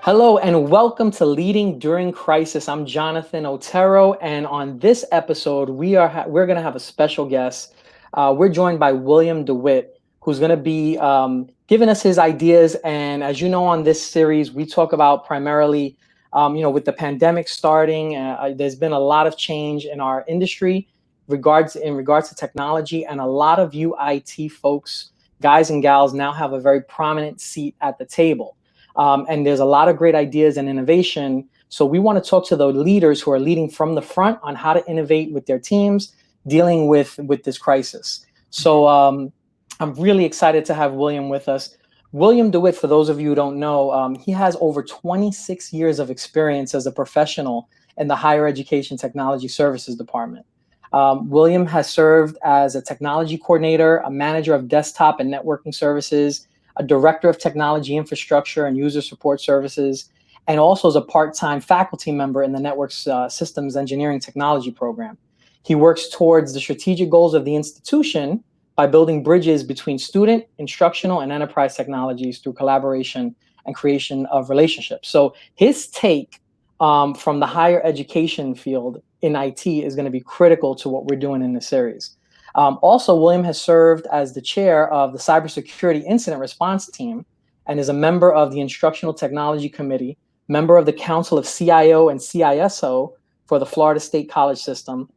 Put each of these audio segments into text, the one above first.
Hello and welcome to Leading During Crisis. I'm Jonathan Otero, and on this episode, we're going to have a special guest. We're joined by William DeWitt, who's going to be giving us his ideas. And as you know, on this series, we talk about primarily, with the pandemic starting, there's been a lot of change in our industry in regards to technology, and a lot of you IT folks, guys and gals, now have a very prominent seat at the table. And there's a lot of great ideas and innovation. So we want to talk to the leaders who are leading from the front on how to innovate with their teams dealing with this crisis. So I'm really excited to have William with us. William DeWitt, for those of you who don't know, he has over 26 years of experience as a professional in the higher education technology services department. William has served as a technology coordinator, a manager of desktop and networking services, a director of technology infrastructure and user support services, and also as a part-time faculty member in the network's systems engineering technology program. He works towards the strategic goals of the institution by building bridges between student, instructional, and enterprise technologies through collaboration and creation of relationships. So his take from the higher education field in IT is going to be critical to what we're doing in this series. Also, William has served as the chair of the Cybersecurity Incident Response Team and is a member of the Instructional Technology Committee, member of the Council of CIO and CISO for the Florida State College System,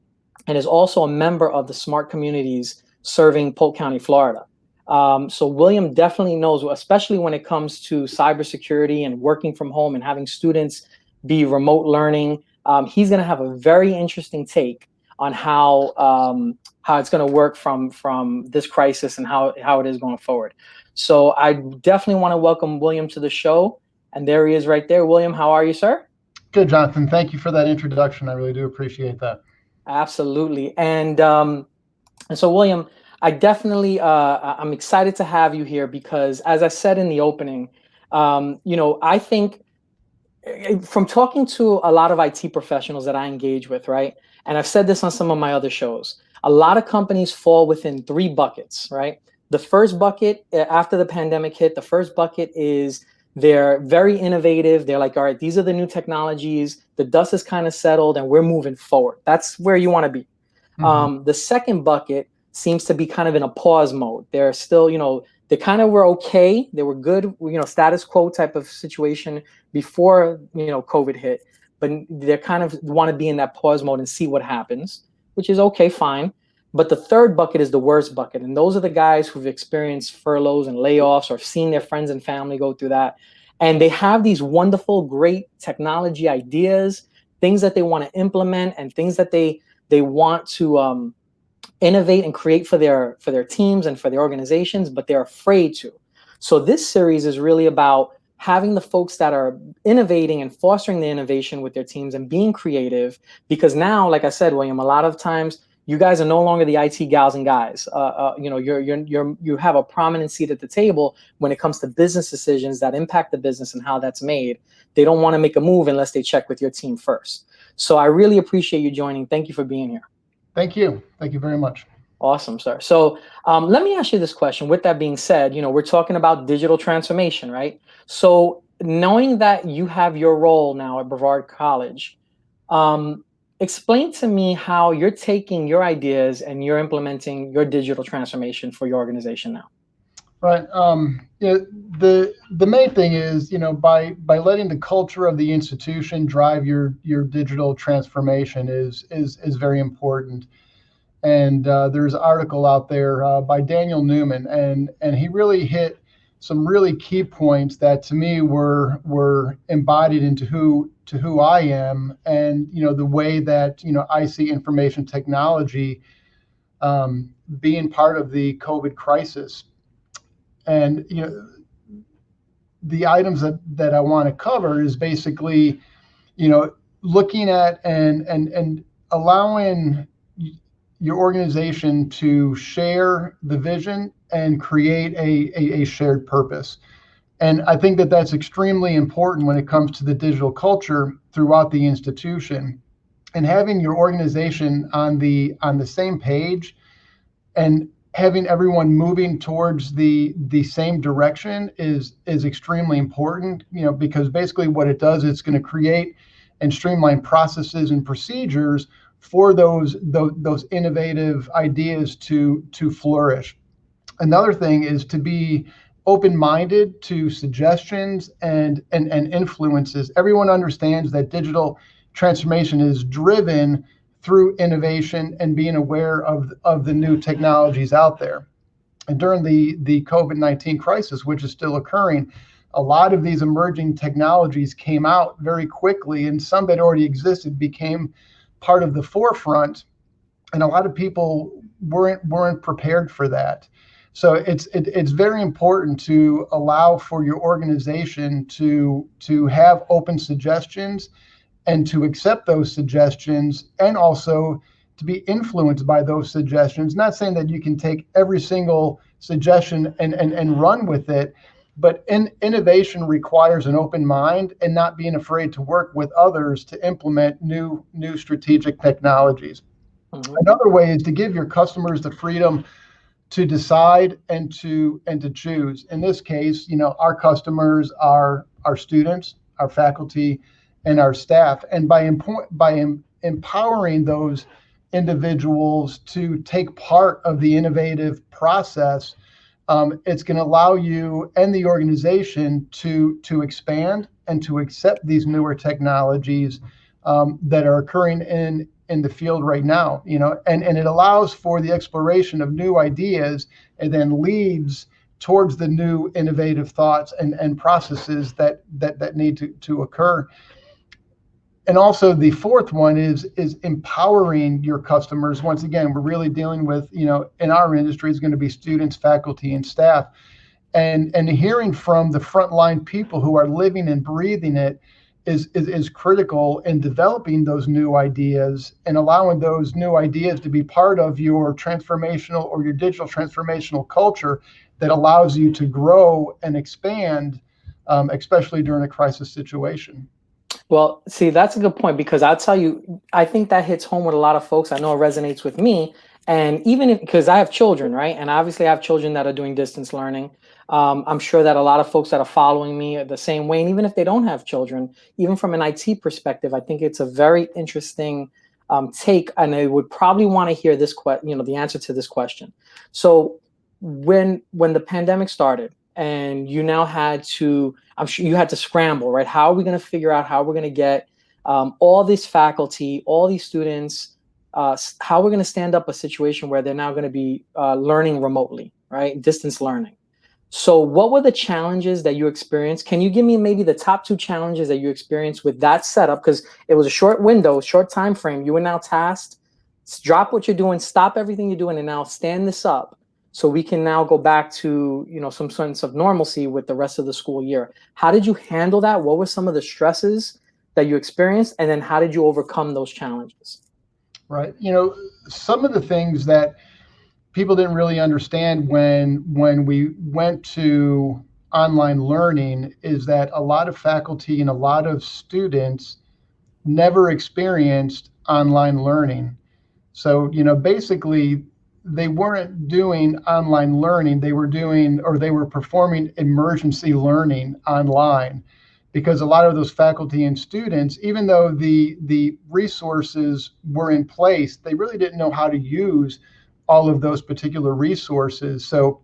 and is also a member of the Smart Communities serving Polk County, Florida. So William definitely knows, especially when it comes to cybersecurity and working from home and having students be remote learning. He's going to have a very interesting take on how it's going to work from this crisis and how it is going forward. So I definitely want to welcome William to the show. And there he is right there. William, how are you, sir? Good, Jonathan. Thank you for that introduction. I really do appreciate that. Absolutely. And so, William, I definitely, I'm excited to have you here because, as I said in the opening, I think from talking to a lot of IT professionals that I engage with, right? And I've said this on some of my other shows, a lot of companies fall within three buckets, right? The first bucket, after the pandemic hit, the first bucket is they're very innovative. They're like, all right, these are the new technologies. The dust is kind of settled and we're moving forward. That's where you want to be. Mm-hmm. The second bucket seems to be kind of in a pause mode. They're still, they kind of were okay. They were good, status quo type of situation before, COVID hit. But they kind of want to be in that pause mode and see what happens, which is okay, fine. But the third bucket is the worst bucket. And those are the guys who've experienced furloughs and layoffs or seen their friends and family go through that. And they have these wonderful, great technology ideas, things that they want to implement and things that they want to innovate and create for their teams and for their organizations, but they're afraid to. So this series is really about having the folks that are innovating and fostering the innovation with their teams and being creative, because now, like I said, William, a lot of times you guys are no longer the IT gals and guys. You have a prominent seat at the table when it comes to business decisions that impact the business and how that's made. They don't want to make a move unless they check with your team first. So I really appreciate you joining. Thank you for being here. Thank you. Thank you very much. Awesome, sir. So let me ask you this question. With that being said, we're talking about digital transformation, right? So knowing that you have your role now at Brevard College, explain to me how you're taking your ideas and you're implementing your digital transformation for your organization now. Right. The main thing is, by letting the culture of the institution drive your digital transformation is very important. And there's an article out there by Daniel Newman, and he really hit some really key points that to me were embodied into who I am, and the way that I see information technology being part of the COVID crisis. And the items that I want to cover is basically looking at and allowing your organization to share the vision and create a shared purpose. And I think that that's extremely important when it comes to the digital culture throughout the institution, and having your organization on the same page and having everyone moving towards the same direction is extremely important, because basically what it does, it's going to create and streamline processes and procedures for those innovative ideas to flourish. Another thing is to be open-minded to suggestions and influences. Everyone understands that digital transformation is driven through innovation and being aware of the new technologies out there. And during the COVID-19 crisis, which is still occurring, a lot of these emerging technologies came out very quickly, and some that already existed became part of the forefront, and a lot of people weren't prepared for that. So it's very important to allow for your organization to have open suggestions and to accept those suggestions, and also to be influenced by those suggestions. Not saying that you can take every single suggestion and run with it, but innovation requires an open mind and not being afraid to work with others to implement new strategic technologies. Mhm. Another way is to give your customers the freedom to decide and to choose. In this case, our customers are our students, our faculty, and our staff. And by empowering those individuals to take part of the innovative process, it's going to allow you and the organization to expand and to accept these newer technologies that are occurring in the field right now, and it allows for the exploration of new ideas, and then leads towards the new innovative thoughts and processes that need to occur. And also the fourth one is empowering your customers. Once again, we're really dealing with, in our industry, is going to be students, faculty, and staff, and hearing from the frontline people who are living and breathing it is critical in developing those new ideas and allowing those new ideas to be part of your transformational or your digital transformational culture that allows you to grow and expand, especially during a crisis situation. Well, see, that's a good point because I'll tell you, I think that hits home with a lot of folks. I know it resonates with me. And even if, because I have children, right? And obviously I have children that are doing distance learning. I'm sure that a lot of folks that are following me are the same way. And even if they don't have children, even from an IT perspective, I think it's a very interesting take. And they would probably want to hear this the answer to this question. So when the pandemic started, and you now had to, I'm sure you had to scramble, right? How are we going to figure out how we're going to get all this faculty, all these students, how we're going to stand up a situation where they're now going to be learning remotely, right? Distance learning. So what were the challenges that you experienced? Can you give me maybe the top two challenges that you experienced with that setup? Because it was a short window, short time frame. You were now tasked, drop what you're doing, stop everything you're doing, and now stand this up so we can now go back to some sense of normalcy with the rest of the school year. How did you handle that? What were some of the stresses that you experienced, and then how did you overcome those challenges? Right. Some of the things that people didn't really understand when we went to online learning is that a lot of faculty and a lot of students never experienced online learning. So, basically they weren't doing online learning. They were performing emergency learning online, because a lot of those faculty and students, even though the resources were in place, they really didn't know how to use all of those particular resources. So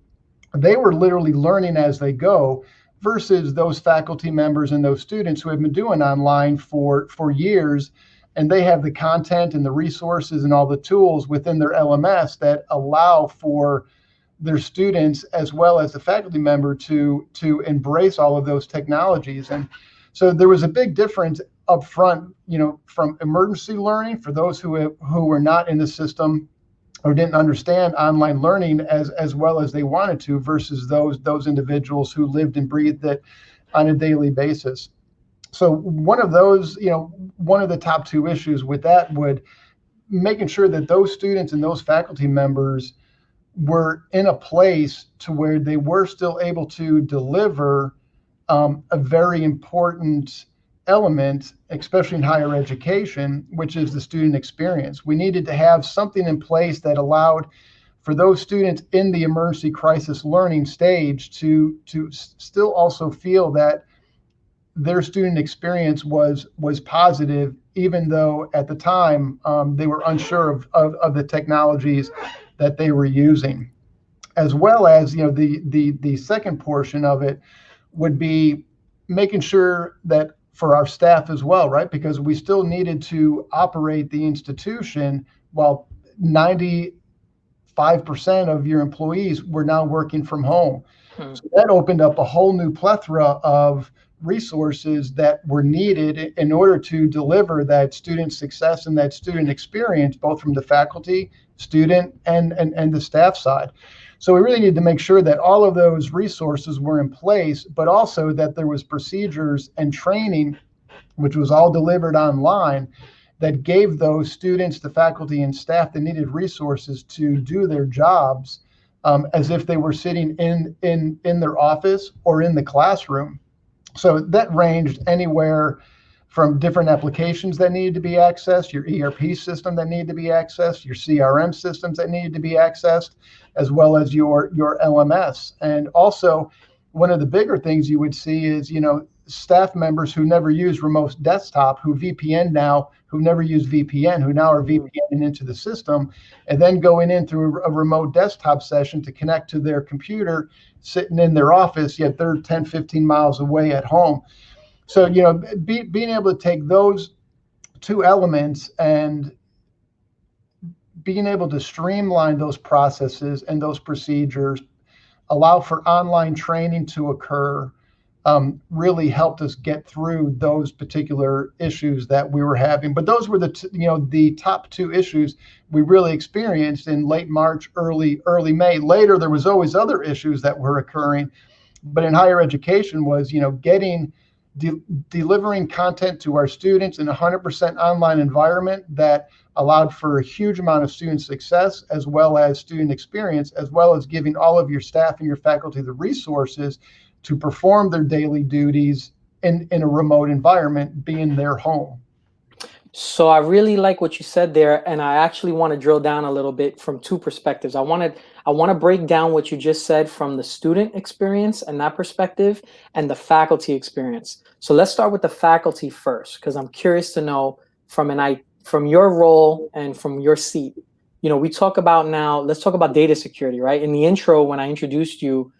they were literally learning as they go, versus those faculty members and those students who have been doing online for years, and they have the content and the resources and all the tools within their LMS that allow for their students as well as the faculty member to embrace all of those technologies. And so there was a big difference up front, from emergency learning for those who were not in the system or didn't understand online learning as well as they wanted to, versus those individuals who lived and breathed it on a daily basis. So one of the top two issues with that would making sure that those students and those faculty members were in a place to where they were still able to deliver a very important element, especially in higher education, which is the student experience. We needed to have something in place that allowed for those students in the emergency crisis learning stage to still also feel that their student experience was positive, even though at the time they were unsure of the technologies that they were using. As well as, the second portion of it would be making sure that for our staff as well, right? Because we still needed to operate the institution while 95% of your employees were now working from home. So that opened up a whole new plethora of resources that were needed in order to deliver that student success and that student experience, both from the faculty, student, and the staff side. So we really need to make sure that all of those resources were in place, but also that there was procedures and training, which was all delivered online, that gave those students, the faculty, and staff the needed resources to do their jobs as if they were sitting in their office or in the classroom. So that ranged anywhere from different applications that needed to be accessed, your ERP system that needed to be accessed, your CRM systems that needed to be accessed, as well as your LMS. And also, one of the bigger things you would see is, staff members who never use remote desktop, who VPN now, who never use VPN, who now are VPNing into the system, and then going in through a remote desktop session to connect to their computer, sitting in their office, yet they're 10, 15 miles away at home. So, being able to take those two elements and being able to streamline those processes and those procedures, allow for online training to occur, really helped us get through those particular issues that we were having. But those were the top two issues we really experienced in late March, early May. Later, there was always other issues that were occurring, but in higher education was, delivering content to our students in a 100% online environment that allowed for a huge amount of student success, as well as student experience, as well as giving all of your staff and your faculty the resources to perform their daily duties in a remote environment, being their home. So I really like what you said there, and I actually want to drill down a little bit from two perspectives. I want to break down what you just said from the student experience and that perspective, and the faculty experience. So let's start with the faculty first, because I'm curious to know from your role and from your seat. Let's talk about data security, right? In the intro, when I introduced you,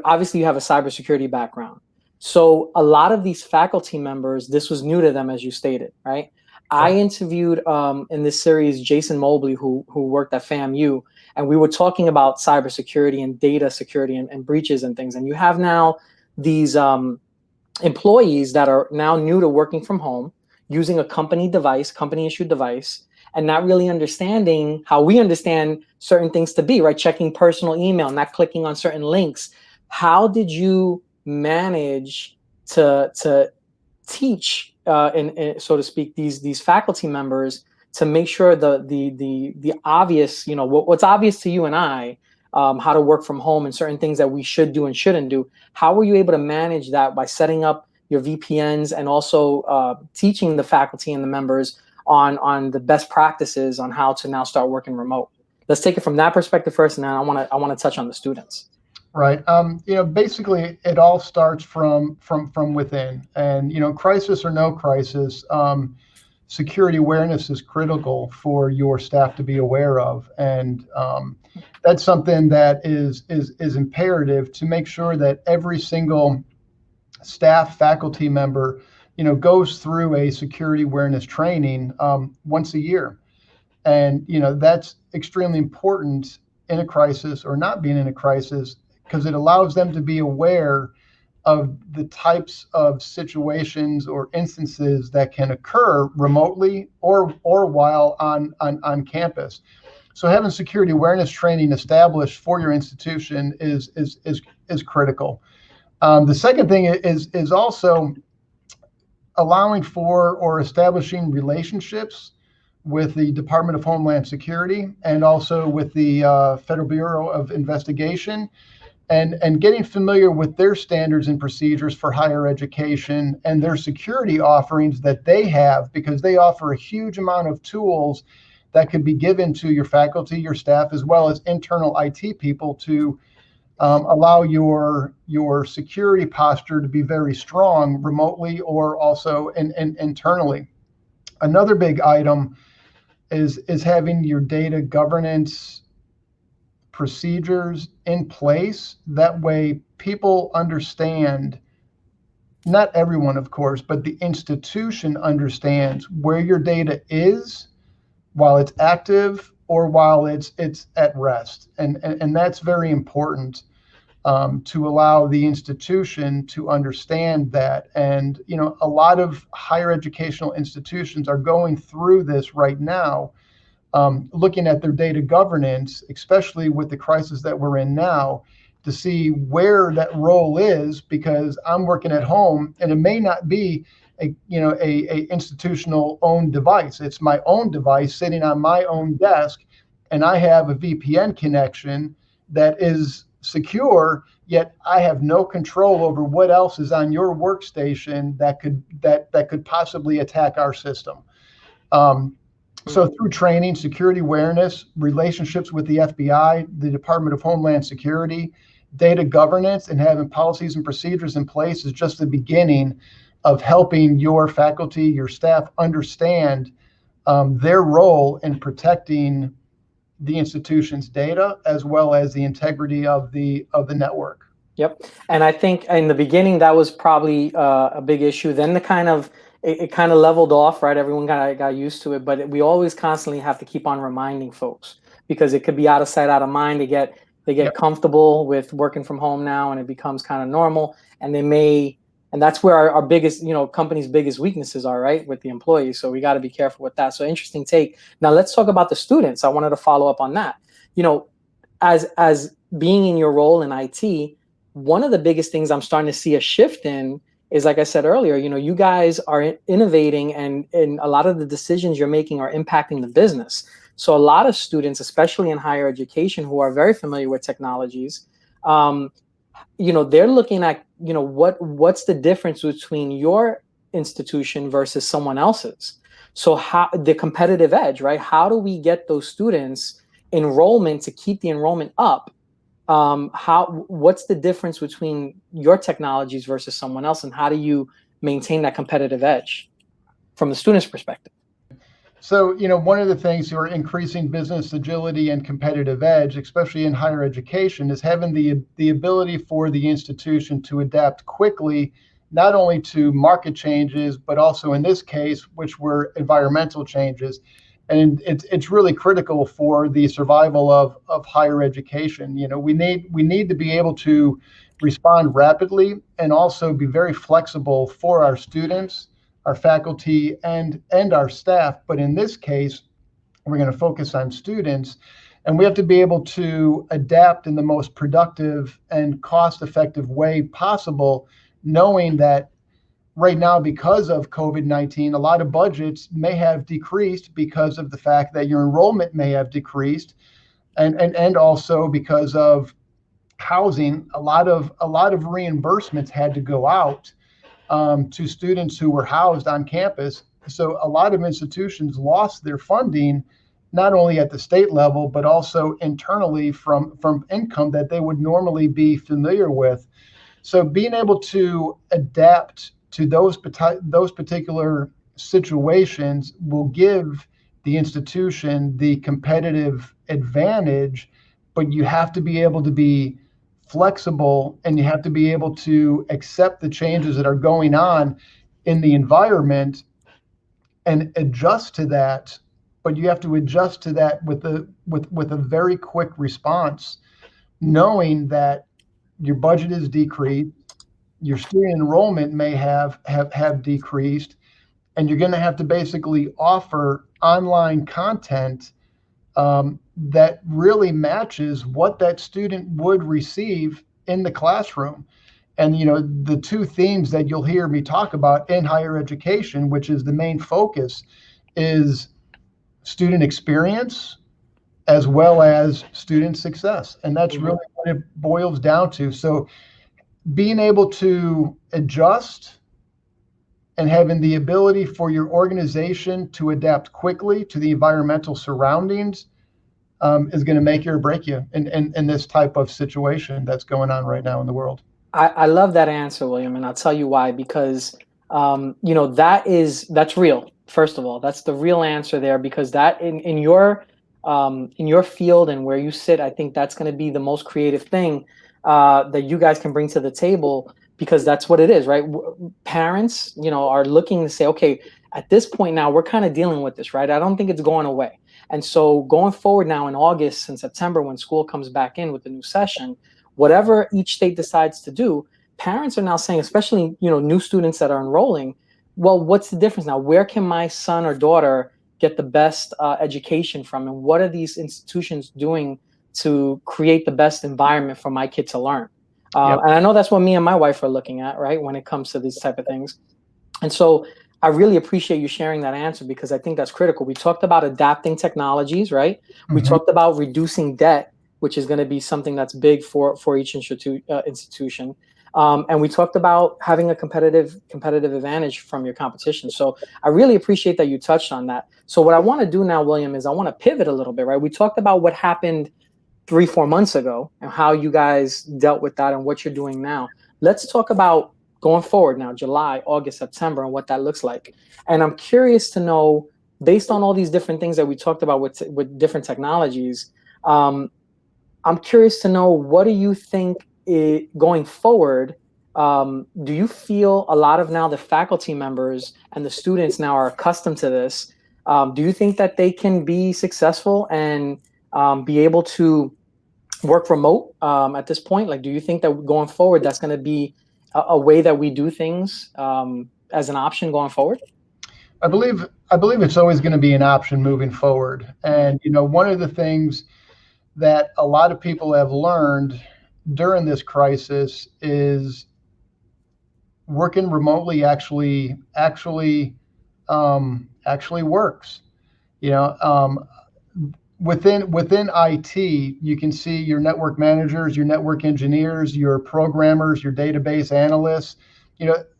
obviously you have a cybersecurity background. So a lot of these faculty members, this was new to them, as you stated, right? I interviewed in this series Jason Mobley, who worked at FAMU, and we were talking about cybersecurity and data security and breaches and things. And you have now these employees that are now new to working from home, using a company issued device, and not really understanding how we understand certain things to be, right? Checking personal email, not clicking on certain links. How did you manage to teach, so to speak, these faculty members to make sure the obvious, what's obvious to you and I, how to work from home and certain things that we should do and shouldn't do? How were you able to manage that by setting up your VPNs and also teaching the faculty and the members on the best practices on how to now start working remote? Let's take it from that perspective first, and then I want to touch on the students. Right. Basically, it all starts from within, and crisis or no crisis, security awareness is critical for your staff to be aware of, and that's something that is imperative to make sure that every single staff faculty member goes through a security awareness training once a year. And that's extremely important in a crisis or not being in a crisis, because it allows them to be aware of the types of situations or instances that can occur remotely or while on campus. So having security awareness training established for your institution is critical. The second thing is also allowing for or establishing relationships with the Department of Homeland Security and also with the Federal Bureau of Investigation, and getting familiar with their standards and procedures for higher education and their security offerings that they have, because they offer a huge amount of tools that could be given to your faculty, your staff, as well as internal IT people to allow your security posture to be very strong remotely or also internally. Another big item is having your data governance procedures in place. That way people understand, not everyone, of course, but the institution understands where your data is while it's active or while it's at rest. And that's very important, to allow the institution to understand that. And, a lot of higher educational institutions are going through this right now, looking at their data governance, especially with the crisis that we're in now, to see where that role is, because I'm working at home and it may not be a institutional owned device. It's my own device sitting on my own desk, and I have a VPN connection that is secure, yet I have no control over what else is on your workstation that could possibly attack our system. So through training, security awareness, relationships with the FBI, the Department of Homeland Security, data governance, and having policies and procedures in place is just the beginning of helping your faculty, your staff understand their role in protecting the institution's data as well as the integrity of the network. Yep. And I think in the beginning that was probably a big issue. Then it kind of leveled off, right? Everyone got used to it, but we always constantly have to keep on reminding folks, because it could be out of sight, out of mind. They get Yep. comfortable with working from home now, and it becomes kind of normal. And and that's where our biggest, company's biggest weaknesses are, right, with the employees. So we got to be careful with that. So interesting take. Now let's talk about the students. I wanted to follow up on that. As being in your role in IT, one of the biggest things I'm starting to see a shift in is, like I said earlier, you guys are innovating, and a lot of the decisions you're making are impacting the business. So a lot of students, especially in higher education, who are very familiar with technologies, they're looking at, what's the difference between your institution versus someone else's? So how the competitive edge, right? How do we get those students enrollment to keep the enrollment up? What's the difference between your technologies versus someone else, and how do you maintain that competitive edge from the student's perspective? So, one of the things for increasing business agility and competitive edge, especially in higher education, is having the ability for the institution to adapt quickly, not only to market changes, but also in this case, which were environmental changes. And it's really critical for the survival of higher education. We need to be able to respond rapidly and also be very flexible for our students, our faculty, and our staff. But in this case, we're going to focus on students, and we have to be able to adapt in the most productive and cost-effective way possible, knowing that right now, because of COVID-19, a lot of budgets may have decreased because of the fact that your enrollment may have decreased, and also because of housing. A lot of reimbursements had to go out to students who were housed on campus. So a lot of institutions lost their funding, not only at the state level, but also internally from income that they would normally be familiar with. So being able to adapt to those particular situations will give the institution the competitive advantage, but you have to be able to be flexible, and you have to be able to accept the changes that are going on in the environment and adjust to that. But you have to adjust to that with a very quick response, knowing that your budget is decreased, your student enrollment may have decreased, and you're going to have to basically offer online content that really matches what that student would receive in the classroom. And the two themes that you'll hear me talk about in higher education, which is the main focus, is student experience as well as student success. And that's really what it boils down to. So being able to adjust and having the ability for your organization to adapt quickly to the environmental surroundings is going to make you or break you in this type of situation that's going on right now in the world. I love that answer, William, and I'll tell you why. Because that's real. First of all, that's the real answer there. Because that in your field and where you sit, I think that's going to be the most creative thing that you guys can bring to the table. Because that's what it is, right? Parents, are looking to say, okay, at this point now we're kind of dealing with this, right? I don't think it's going away. And so going forward now in August and September, when school comes back in with the new session, whatever each state decides to do, parents are now saying, especially, new students that are enrolling, well, what's the difference now? Where can my son or daughter get the best education from? And what are these institutions doing to create the best environment for my kid to learn? Yep. And I know that's what me and my wife are looking at, right, when it comes to these type of things. And so I really appreciate you sharing that answer, because I think that's critical. We talked about adapting technologies, right? We talked about reducing debt, which is going to be something that's big for each institution. And we talked about having a competitive advantage from your competition. So I really appreciate that you touched on that. So what I want to do now, William, is I want to pivot a little bit, right? We talked about what happened 3-4 months ago and how you guys dealt with that and what you're doing now. Let's talk about going forward now, July, August, September, and what that looks like. And I'm curious to know, based on all these different things that we talked about with different technologies, I'm curious to know, what do you think going forward? Do you feel a lot of now the faculty members and the students now are accustomed to this? Do you think that they can be successful and be able to work remote at this point? Like, do you think that going forward, that's going to be a way that we do things as an option going forward? I believe it's always going to be an option moving forward. And one of the things that a lot of people have learned during this crisis is working remotely actually works. Within IT, you can see your network managers, your network engineers, your programmers, your database analysts.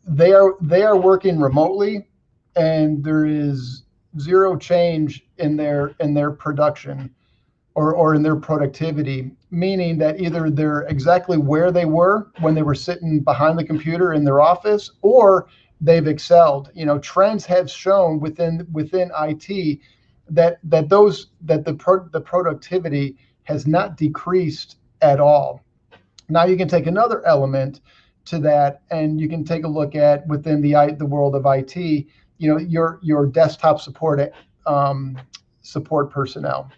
They are working remotely, and there is zero change in their production or in their productivity, meaning that either they're exactly where they were when they were sitting behind the computer in their office, or they've excelled. Trends have shown within IT that the productivity has not decreased at all. Now you can take another element to that, and you can take a look at within the world of IT. Your desktop support personnel.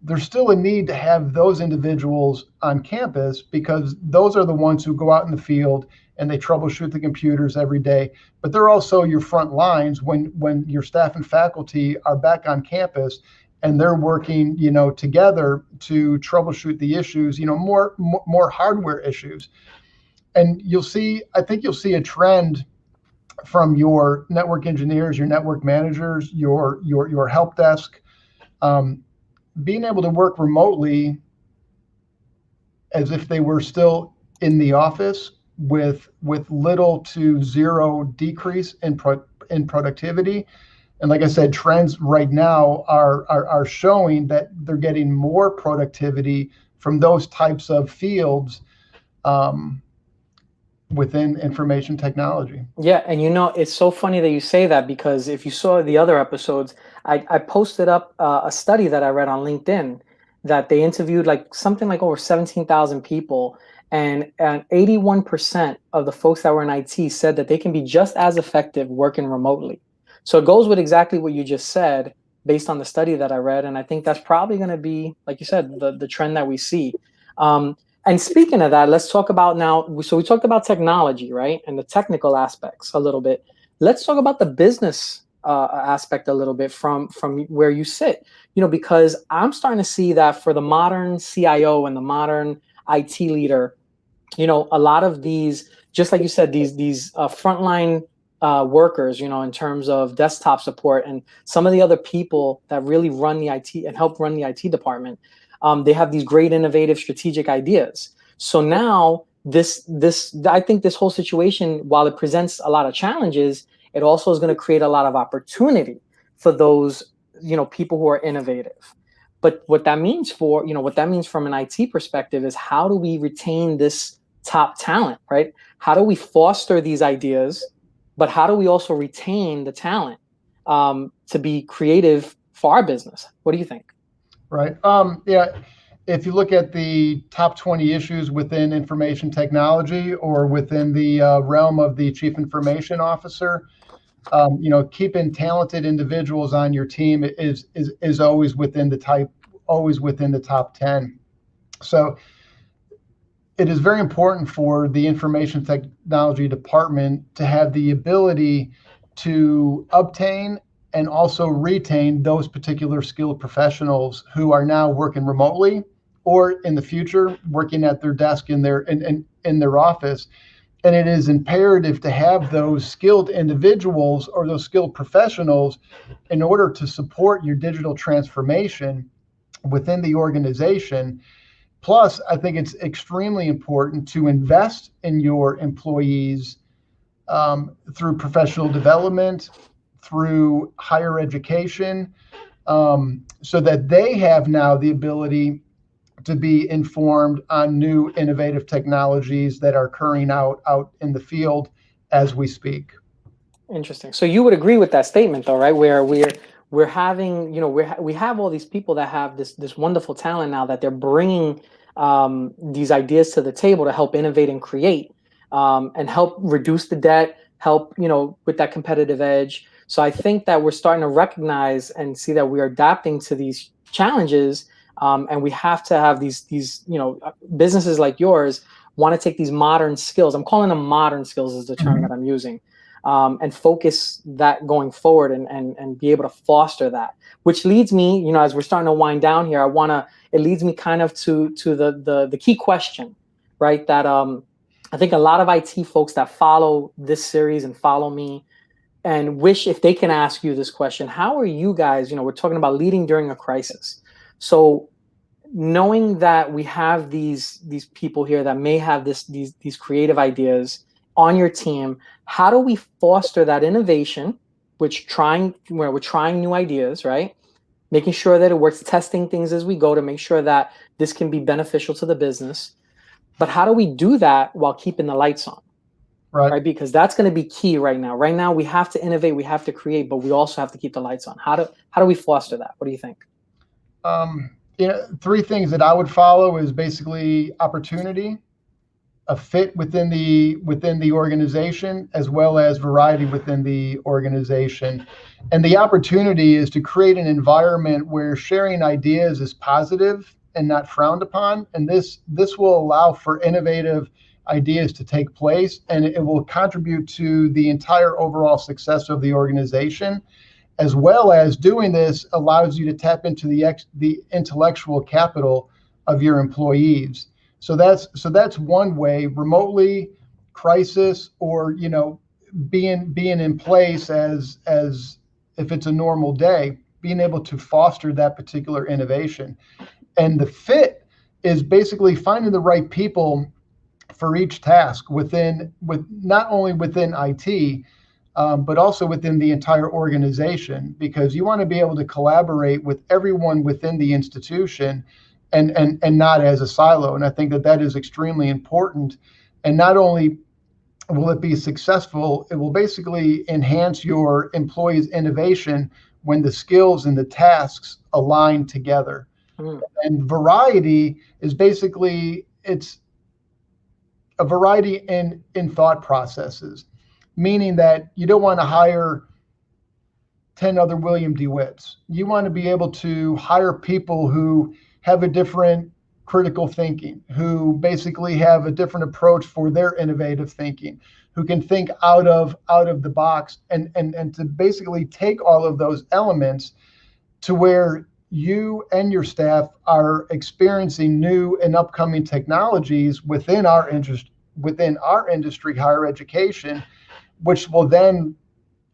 There's still a need to have those individuals on campus, because those are the ones who go out in the field and they troubleshoot the computers every day. But they're also your front lines when your staff and faculty are back on campus and they're working, together to troubleshoot the issues, more hardware issues. And I think you'll see a trend from your network engineers, your network managers, your help desk, being able to work remotely as if they were still in the office, with little to zero decrease in productivity. And like I said, trends right now are showing that they're getting more productivity from those types of fields within information technology. Yeah, and it's so funny that you say that, because if you saw the other episodes, I posted up a study that I read on LinkedIn, that they interviewed something like over 17,000 people, and 81% of the folks that were in IT said that they can be just as effective working remotely. So it goes with exactly what you just said, based on the study that I read, and I think that's probably going to be, like you said, the trend that we see. And speaking of that, let's talk about now. So we talked about technology, right, and the technical aspects a little bit. Let's talk about the business aspect a little bit from where you sit. Because I'm starting to see that for the modern CIO and the modern IT leader, a lot of these, just like you said, these frontline workers, in terms of desktop support and some of the other people that really run the IT and help run the IT department. They have these great, innovative, strategic ideas. So now I think this whole situation, while it presents a lot of challenges, it also is going to create a lot of opportunity for those, people who are innovative. But what that means from an IT perspective is, how do we retain this top talent, right? How do we foster these ideas, but how do we also retain the talent to be creative for our business? What do you think? Right. Yeah. If you look at the top 20 issues within information technology or within the realm of the chief information officer, keeping talented individuals on your team is always within the top 10. So it is very important for the information technology department to have the ability to obtain and also retain those particular skilled professionals who are now working remotely or in the future working at their desk in their office. And it is imperative to have those skilled individuals or those skilled professionals in order to support your digital transformation within the organization. Plus, I think it's extremely important to invest in your employees through professional development, through higher education, so that they have now the ability to be informed on new innovative technologies that are occurring out in the field as we speak. Interesting. So you would agree with that statement, though, right? Where we're having, we have all these people that have this wonderful talent now, that they're bringing these ideas to the table to help innovate and create, and help reduce the debt, help, with that competitive edge. So I think that we're starting to recognize and see that we are adapting to these challenges, and we have to have these businesses like yours want to take these modern skills. I'm calling them modern skills is the term that I'm using. And focus that going forward, and be able to foster that, which leads me, as we're starting to wind down here, it leads me kind of to the key question, right? That I think a lot of IT folks that follow this series and follow me and wish if they can ask you this question: how are you guys, we're talking about leading during a crisis. So knowing that we have these people here that may have these creative ideas on your team, how do we foster that innovation, where we're trying new ideas, right? Making sure that it works, testing things as we go to make sure that this can be beneficial to the business. But how do we do that while keeping the lights on? Right? Because that's going to be key right now. Right now, we have to innovate, we have to create, but we also have to keep the lights on. How do we foster that? What do you think? Three things that I would follow is basically opportunity, a fit within the organization, as well as variety within the organization. And the opportunity is to create an environment where sharing ideas is positive and not frowned upon. And this will allow for innovative ideas to take place, and it will contribute to the entire overall success of the organization. As well as doing this allows you to tap into the intellectual capital of your employees. So that's one way, remotely, crisis, or being in place as if it's a normal day, being able to foster that particular innovation. And the fit is basically finding the right people for each task with not only within IT, but also within the entire organization, because you want to be able to collaborate with everyone within the institution and not as a silo. And I think that is extremely important. And not only will it be successful, it will basically enhance your employees' innovation when the skills and the tasks align together. And variety is basically, it's a variety in thought processes, meaning that you don't want to hire 10 other William DeWitts. You want to be able to hire people who have a different critical thinking, who basically have a different approach for their innovative thinking, who can think out of the box, and to basically take all of those elements to where you and your staff are experiencing new and upcoming technologies within our industry, higher education, which will then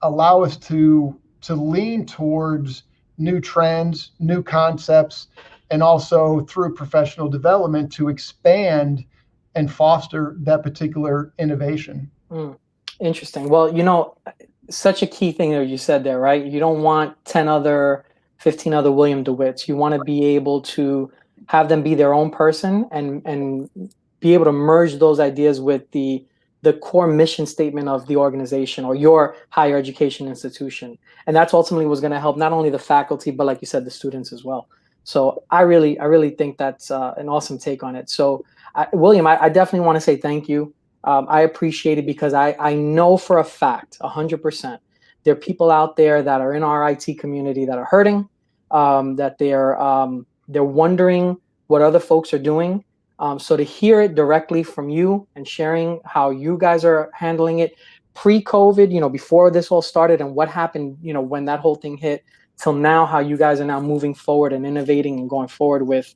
allow us to lean towards new trends, new concepts, and also through professional development to expand and foster that particular innovation. Mm, interesting. Well, such a key thing that you said there, right? You don't want 10 other, 15 other William DeWitts. You want to be able to have them be their own person and be able to merge those ideas with the core mission statement of the organization or your higher education institution. And that's ultimately what's going to help not only the faculty, but like you said, the students as well. So I really think that's an awesome take on it. So William, I definitely want to say thank you. I appreciate it because I know for a fact, 100%, there are people out there that are in our IT community that are hurting, that they're wondering what other folks are doing. So to hear it directly from you and sharing how you guys are handling it pre-COVID, before this all started and what happened, when that whole thing hit till now, how you guys are now moving forward and innovating and going forward with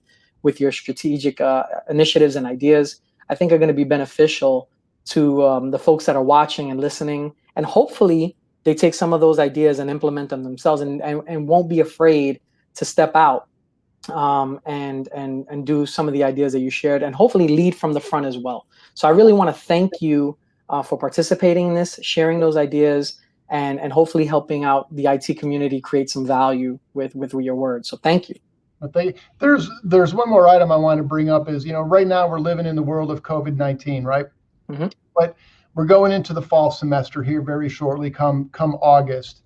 your strategic initiatives and ideas, I think are going to be beneficial to the folks that are watching and listening. And hopefully they take some of those ideas and implement them themselves and won't be afraid to step out and do some of the ideas that you shared and hopefully lead from the front as well. So I really want to thank you for participating in this, sharing those ideas, and hopefully helping out the IT community create some value with your words. So thank you. But there's one more item I want to bring up is, right now we're living in the world of COVID-19, right? Mm-hmm. But we're going into the fall semester here very shortly, come August.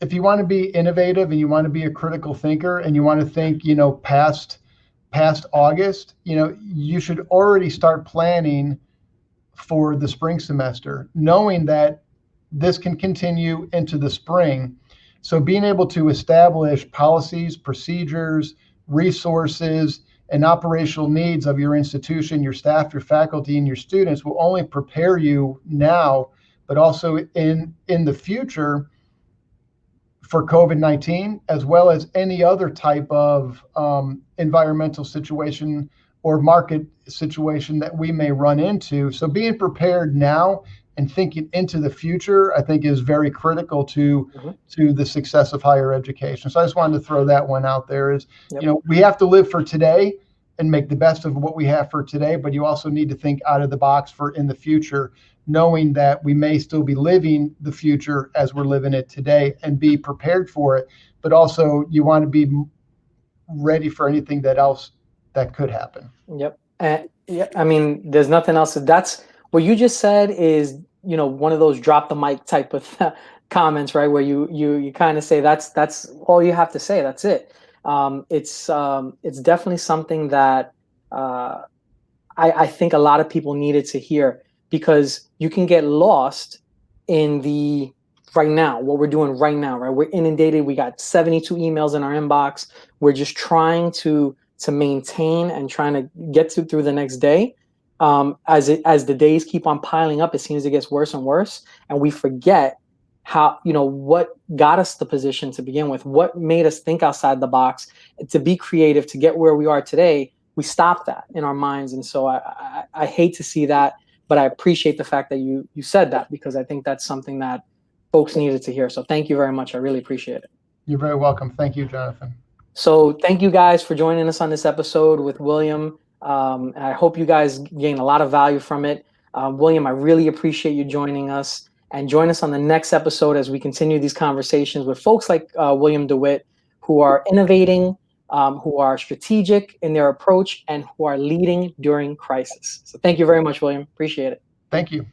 If you want to be innovative and you want to be a critical thinker and you want to think, past August, you should already start planning for the spring semester, knowing that this can continue into the spring. So being able to establish policies, procedures, resources, and operational needs of your institution, your staff, your faculty, and your students will only prepare you now, but also in the future for COVID-19, as well as any other type of environmental situation or market situation that we may run into. So being prepared now and thinking into the future, I think, is very critical to the success of higher education. So I just wanted to throw that one out there. We have to live for today and make the best of what we have for today, but you also need to think out of the box for in the future, knowing that we may still be living the future as we're living it today and be prepared for it. But also you want to be ready for anything else that could happen. Yep. I mean, there's nothing else. That's what you just said is, one of those drop the mic type of comments, right? Where you kind of say that's all you have to say. That's it. It's definitely something that I think a lot of people needed to hear, because you can get lost in the right now, what we're doing right now, right? We're inundated. We got 72 emails in our inbox. We're just trying to maintain and trying to get through the next day. As the days keep on piling up, it seems it gets worse and worse. And we forget how, what got us the position to begin with, what made us think outside the box, to be creative, to get where we are today. We stopped that in our minds. And so I hate to see that, but I appreciate the fact that you said that, because I think that's something that folks needed to hear. So thank you very much. I really appreciate it. You're very welcome. Thank you, Jonathan. So thank you guys for joining us on this episode with William. And I hope you guys gain a lot of value from it. William, I really appreciate you joining us, and join us on the next episode as we continue these conversations with folks like William DeWitt, who are innovating, who are strategic in their approach, and who are leading during crisis. So thank you very much, William. Appreciate it. Thank you.